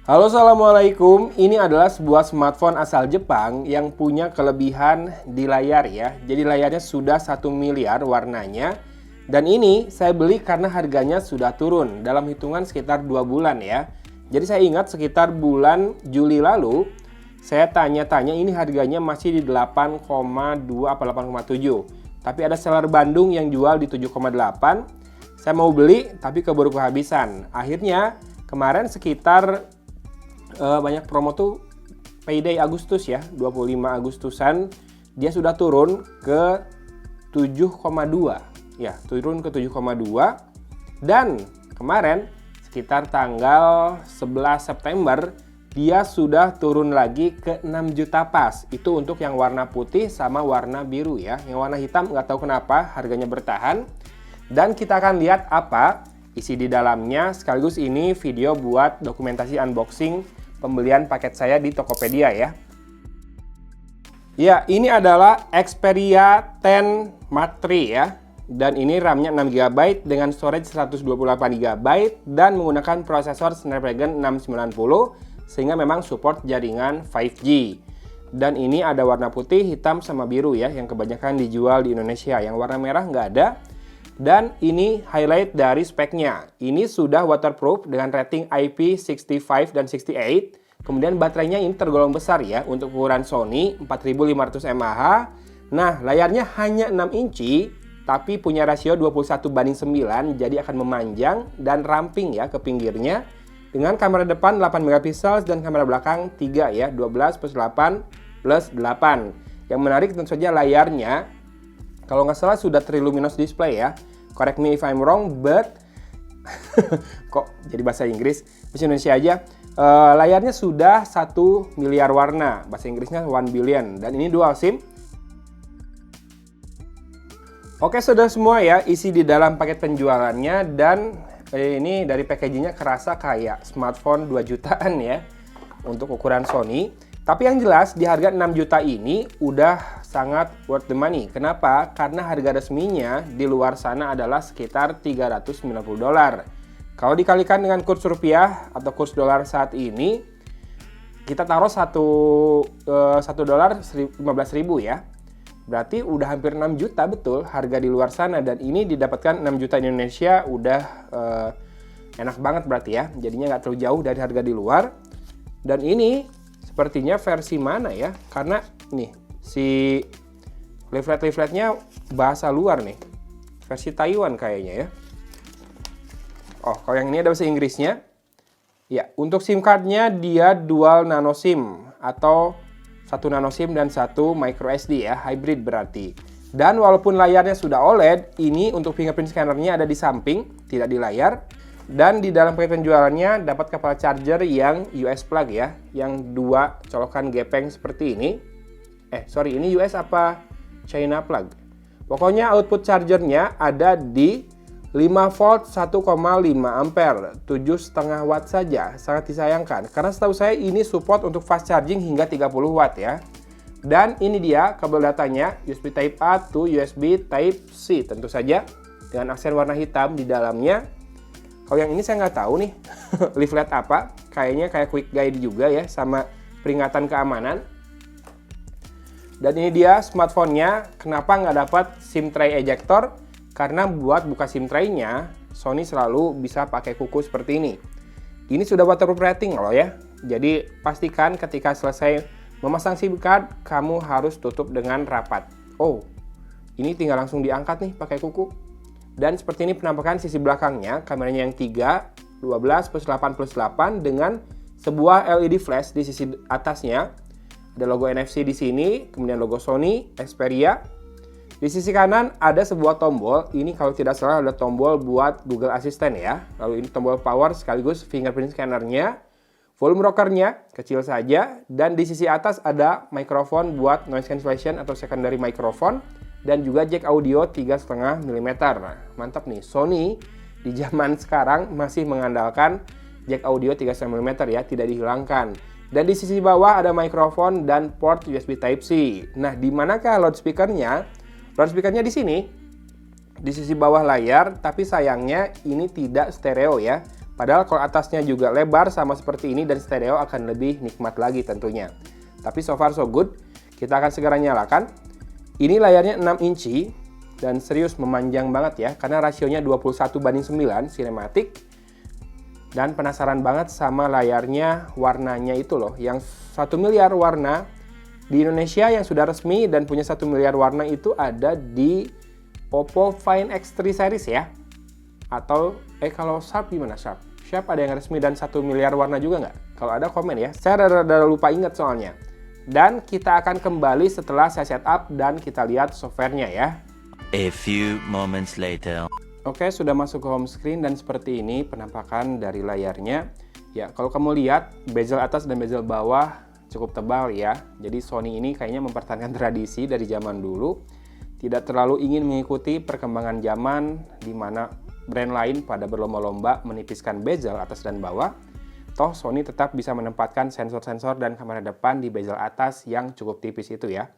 Halo, assalamualaikum. Ini adalah sebuah smartphone asal Jepang yang punya kelebihan di layar ya. Jadi layarnya sudah 1 miliar warnanya. Dan ini saya beli karena harganya sudah turun dalam hitungan sekitar 2 bulan ya. Jadi saya ingat sekitar bulan Juli lalu, saya tanya-tanya ini harganya masih di 8,2 apa 8,7. Tapi ada seller Bandung yang jual di 7,8. Saya mau beli tapi keburu kehabisan. Akhirnya kemarin sekitar banyak promo tuh payday Agustus ya, 25 Agustusan dia sudah turun ke 7,2 ya, turun ke 7,2 dan kemarin sekitar tanggal 11 September dia sudah turun lagi ke 6 juta pas. Itu untuk yang warna putih sama warna biru ya. Yang warna hitam nggak tahu kenapa harganya bertahan. Dan kita akan lihat apa isi di dalamnya, sekaligus ini video buat dokumentasi unboxing pembelian paket saya di Tokopedia ya. Ya, ini adalah Xperia 10 Mark III ya. Dan ini RAM-nya 6 GB dengan storage 128 GB dan menggunakan prosesor Snapdragon 690 sehingga memang support jaringan 5G. Dan ini ada warna putih, hitam, sama biru ya yang kebanyakan dijual di Indonesia. Yang warna merah nggak ada. Dan ini highlight dari speknya. Ini sudah waterproof dengan rating IP65 dan 68. Kemudian baterainya ini tergolong besar ya untuk ukuran Sony 4500 mAh. Nah, layarnya hanya 6 inci tapi punya rasio 21:9 jadi akan memanjang dan ramping ya ke pinggirnya. Dengan kamera depan 8 megapiksel dan kamera belakang 3 ya, 12+8+8. Yang menarik tentu saja layarnya. Kalau nggak salah sudah triluminous display ya. Correct me if I'm wrong, but kok jadi bahasa Inggris? Bahasa Indonesia aja. Layarnya sudah 1 miliar warna. Bahasa Inggrisnya 1 billion. Dan ini dual SIM. Oke, sudah semua ya isi di dalam paket penjualannya. Dan ini dari packagingnya kerasa kayak smartphone 2 jutaan ya. Untuk ukuran Sony. Tapi yang jelas di harga 6 juta ini udah sangat worth the money. Kenapa? Karena harga resminya di luar sana adalah sekitar $390. Kalau dikalikan dengan kurs rupiah atau kurs dolar saat ini, kita taruh $1 15.000 ya. Berarti udah hampir 6 juta betul harga di luar sana. Dan ini didapatkan 6 juta di Indonesia udah enak banget berarti ya. Jadinya nggak terlalu jauh dari harga di luar. Dan ini sepertinya versi mana ya? Karena nih si leaflet-leafletnya bahasa luar nih. Versi Taiwan kayaknya ya. Oh, kalau yang ini ada bahasa Inggrisnya. Ya, untuk SIM cardnya dia dual nano SIM atau 1 nano SIM dan 1 micro SD ya, hybrid berarti. Dan walaupun layarnya sudah OLED, ini untuk fingerprint scannernya ada di samping, tidak di layar. Dan di dalam paket penjualannya dapat kepala charger yang US plug ya, yang 2 colokan gepeng seperti ini. Ini US apa China plug? Pokoknya output chargernya ada di 5 volt 1,5 ampere, 7,5 watt saja. Sangat disayangkan karena setahu saya ini support untuk fast charging hingga 30 watt ya. Dan ini dia kabel datanya, USB Type A to USB Type C tentu saja dengan aksen warna hitam di dalamnya. Kalau yang ini saya nggak tahu nih leaflet apa, kayaknya kayak quick guide juga ya sama peringatan keamanan. Dan ini dia smartphone-nya. Kenapa nggak dapat SIM tray ejector? Karena buat buka SIM tray-nya Sony selalu bisa pakai kuku seperti ini. Ini sudah waterproof rating loh ya. Jadi pastikan ketika selesai memasang SIM card kamu harus tutup dengan rapat. Oh, ini tinggal langsung diangkat nih pakai kuku. Dan seperti ini penampakan sisi belakangnya, kameranya yang 3, 12+8+8 dengan sebuah LED flash di sisi atasnya. Ada logo NFC di sini, kemudian logo Sony, Xperia. Di sisi kanan ada sebuah tombol, ini kalau tidak salah ada tombol buat Google Assistant ya. Lalu ini tombol power sekaligus fingerprint scannernya. Volume rockernya kecil saja, dan di sisi atas ada mikrofon buat noise cancellation atau secondary microphone. Dan juga jack audio 3,5 mm. Nah, mantap nih, Sony di zaman sekarang masih mengandalkan jack audio 3,5 mm ya, tidak dihilangkan. Dan di sisi bawah ada mikrofon dan port USB Type-C. Nah, di manakah loudspeakernya? Loudspeakernya di sini, di sisi bawah layar, tapi sayangnya ini tidak stereo ya. Padahal kalau atasnya juga lebar sama seperti ini dan stereo akan lebih nikmat lagi tentunya. Tapi so far so good. Kita akan segera nyalakan. Ini layarnya 6 inci dan serius memanjang banget ya, karena rasionya 21:9 sinematik. Dan penasaran banget sama layarnya, warnanya itu loh, yang 1 miliar warna. Di Indonesia yang sudah resmi dan punya 1 miliar warna itu ada di Oppo Find X3 series ya. Atau, kalau Sharp gimana Sharp? Sharp ada yang resmi dan 1 miliar warna juga nggak? Kalau ada komen ya, saya rada lupa inget soalnya. Dan kita akan kembali setelah saya setup dan kita lihat softwarenya ya. A few moments later. Oke, sudah masuk ke home screen dan seperti ini penampakan dari layarnya. Ya, kalau kamu lihat bezel atas dan bezel bawah cukup tebal ya. Jadi Sony ini kayaknya mempertahankan tradisi dari zaman dulu. Tidak terlalu ingin mengikuti perkembangan zaman di mana brand lain pada berlomba-lomba menipiskan bezel atas dan bawah. Toh Sony tetap bisa menempatkan sensor-sensor dan kamera depan di bezel atas yang cukup tipis itu ya.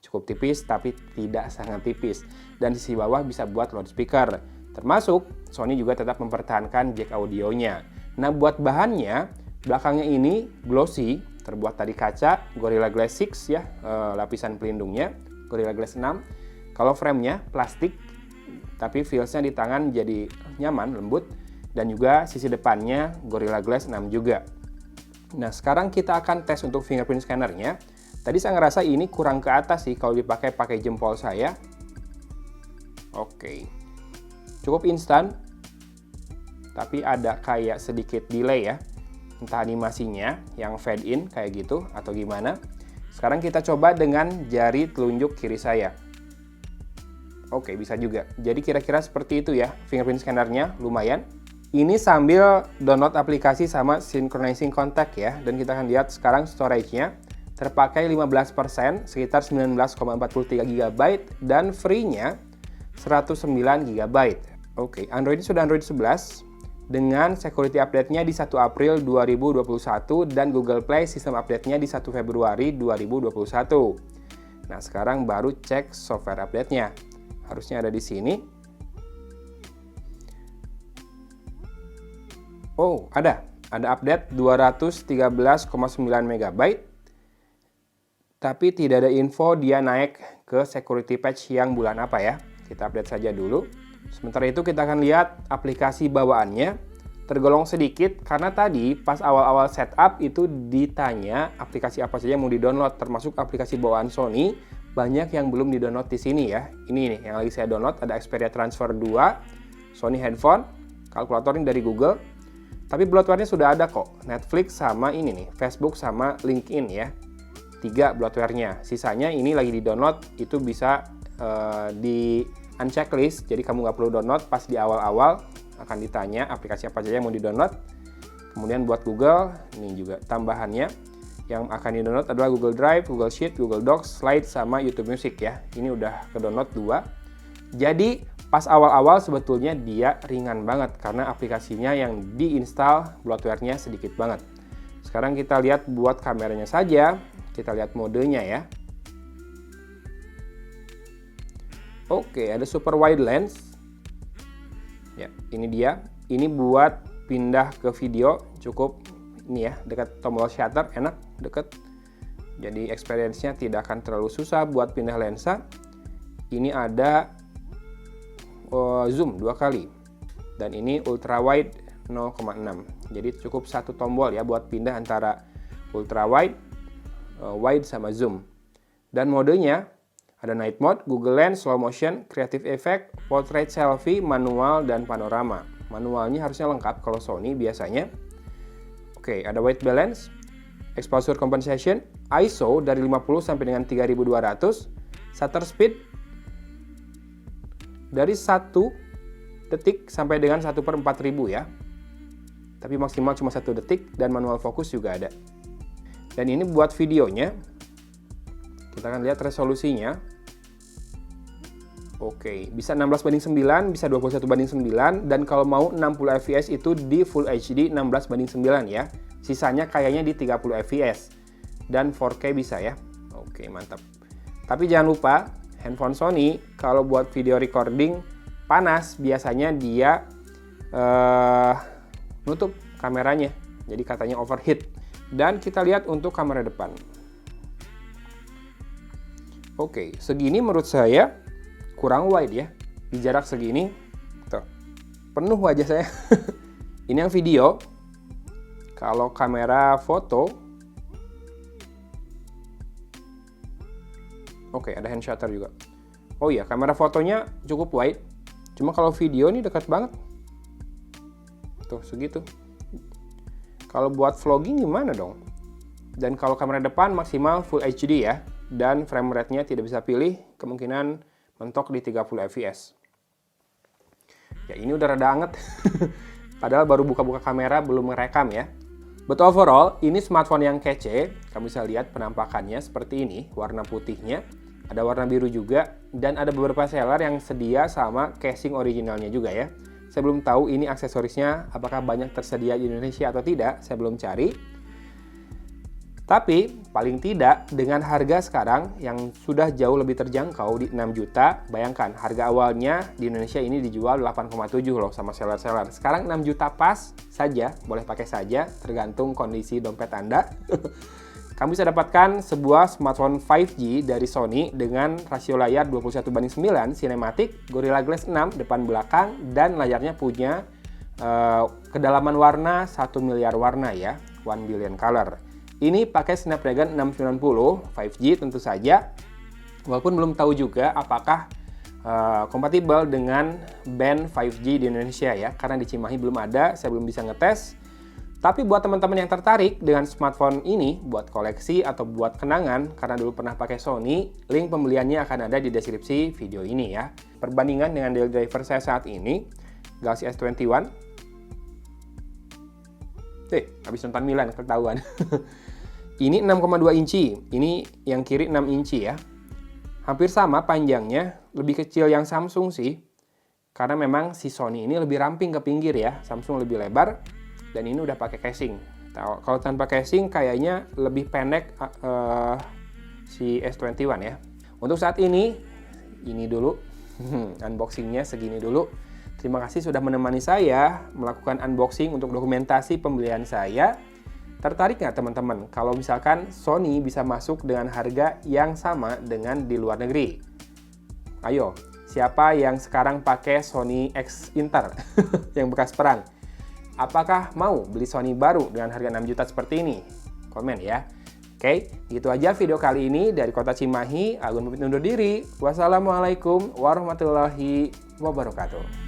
Cukup tipis tapi tidak sangat tipis. Dan di sisi bawah bisa buat loudspeaker. Termasuk Sony juga tetap mempertahankan jack audionya. Nah buat bahannya, belakangnya ini glossy, terbuat dari kaca Gorilla Glass 6 ya, lapisan pelindungnya Gorilla Glass 6. Kalau framenya plastik, tapi feelsnya di tangan jadi nyaman, lembut. Dan juga sisi depannya Gorilla Glass 6 juga. Nah sekarang kita akan tes untuk fingerprint scannernya. Tadi saya ngerasa ini kurang ke atas sih kalau pakai jempol saya. Oke. Cukup instan. Tapi ada kayak sedikit delay ya. Entah animasinya yang fade in kayak gitu atau gimana. Sekarang kita coba dengan jari telunjuk kiri saya. Oke, bisa juga. Jadi kira-kira seperti itu ya fingerprint scannernya, lumayan. Ini sambil download aplikasi sama synchronizing contact ya. Dan kita akan lihat sekarang storage-nya terpakai 15%, sekitar 19,43 GB dan free-nya 109 GB. Oke, Android sudah Android 11 dengan security update-nya di 1 April 2021 dan Google Play sistem update-nya di 1 Februari 2021. Nah, sekarang baru cek software update-nya. Harusnya ada di sini. Oh, ada update 213,9 MB. Tapi tidak ada info dia naik ke security patch yang bulan apa ya. Kita update saja dulu. Sementara itu kita akan lihat aplikasi bawaannya. Tergolong sedikit karena tadi pas awal-awal setup itu ditanya aplikasi apa saja yang mau di-download, termasuk aplikasi bawaan Sony. Banyak yang belum di-download di sini ya. Ini nih yang lagi saya download, ada Xperia Transfer 2, Sony Headphone, kalkulator ini dari Google. Tapi bloatware-nya sudah ada kok, Netflix sama ini nih, Facebook sama LinkedIn ya. 3 bloatware-nya. Sisanya ini lagi di-download, itu bisa di unchecklist, jadi kamu nggak perlu download. Pas di awal-awal akan ditanya aplikasi apa saja yang mau di-download. Kemudian buat Google, ini juga tambahannya. Yang akan di-download adalah Google Drive, Google Sheet, Google Docs, Slide, sama YouTube Music ya. Ini udah ke-download 2. Jadi pas awal-awal sebetulnya dia ringan banget karena aplikasinya yang diinstal bloatware-nya sedikit banget. Sekarang kita lihat buat kameranya saja. Kita lihat modenya ya. Oke, ada super wide lens. Ya, ini dia. Ini buat pindah ke video cukup ini ya, dekat tombol shutter, enak, deket. Jadi experience-nya tidak akan terlalu susah buat pindah lensa. Ini ada zoom 2 kali. Dan ini ultra wide 0,6. Jadi cukup satu tombol ya buat pindah antara ultra wide, wide sama zoom. Dan modenya ada night mode, Google Lens, slow motion, creative effect, portrait selfie, manual, dan panorama. Manualnya harusnya lengkap kalau Sony biasanya. Oke, ada white balance, exposure compensation, ISO dari 50 sampai dengan 3200, shutter speed dari 1 detik sampai dengan 1/4000 ya. Tapi maksimal cuma 1 detik dan manual fokus juga ada. Dan ini buat videonya. Kita akan lihat resolusinya. Oke, bisa 16:9, bisa 21:9, dan kalau mau 60 fps itu di Full HD 16:9 ya. Sisanya kayaknya di 30 fps. Dan 4K bisa ya. Oke, mantap. Tapi jangan lupa, handphone Sony kalau buat video recording panas biasanya dia nutup kameranya. Jadi katanya overheat. Dan kita lihat untuk kamera depan. Oke, segini menurut saya kurang wide ya. Di jarak segini, tuh, penuh wajah saya. Ini yang video. Kalau kamera foto, oke, ada hand shutter juga. Oh iya, kamera fotonya cukup wide. Cuma kalau video ini dekat banget. Tuh, segitu. Kalau buat vlogging gimana dong? Dan kalau kamera depan maksimal Full HD ya. Dan frame rate-nya tidak bisa pilih, kemungkinan mentok di 30 fps. Ya ini udah rada anget. Padahal baru buka-buka kamera, belum merekam ya. But overall, ini smartphone yang kece. Kamu bisa lihat penampakannya seperti ini, warna putihnya. Ada warna biru juga, dan ada beberapa seller yang sedia sama casing originalnya juga ya. Saya belum tahu ini aksesorisnya apakah banyak tersedia di Indonesia atau tidak, saya belum cari. Tapi paling tidak dengan harga sekarang yang sudah jauh lebih terjangkau di 6 juta, bayangkan harga awalnya di Indonesia ini dijual 8,7 loh sama seller-seller. Sekarang 6 juta pas saja, boleh pakai saja, tergantung kondisi dompet Anda. Kamu bisa dapatkan sebuah smartphone 5G dari Sony dengan rasio layar 21:9 sinematik, Gorilla Glass 6 depan belakang, dan layarnya punya kedalaman warna 1 miliar warna ya, 1 billion color. Ini pakai Snapdragon 690 5G tentu saja, walaupun belum tahu juga apakah kompatibel dengan band 5G di Indonesia ya, karena di Cimahi belum ada, saya belum bisa ngetes. Tapi buat teman-teman yang tertarik dengan smartphone ini buat koleksi atau buat kenangan karena dulu pernah pakai Sony, link pembeliannya akan ada di deskripsi video ini ya. Perbandingan dengan daily driver saya saat ini, Galaxy S21. Habis nonton Milan ketahuan. Ini 6,2 inci, ini yang kiri 6 inci ya. Hampir sama panjangnya, lebih kecil yang Samsung sih. Karena memang si Sony ini lebih ramping ke pinggir ya, Samsung lebih lebar. Dan ini udah pakai casing. Kalau tanpa casing kayaknya lebih pendek si S21 ya. Untuk saat ini dulu unboxingnya segini dulu. Terima kasih sudah menemani saya melakukan unboxing untuk dokumentasi pembelian saya. Tertarik nggak teman-teman kalau misalkan Sony bisa masuk dengan harga yang sama dengan di luar negeri? Ayo, siapa yang sekarang pakai Sony X Inter yang bekas perang? Apakah mau beli Sony baru dengan harga 6 juta seperti ini? Komen ya. Oke, gitu aja video kali ini dari Kota Cimahi. Agun pamit undur diri. Wassalamualaikum warahmatullahi wabarakatuh.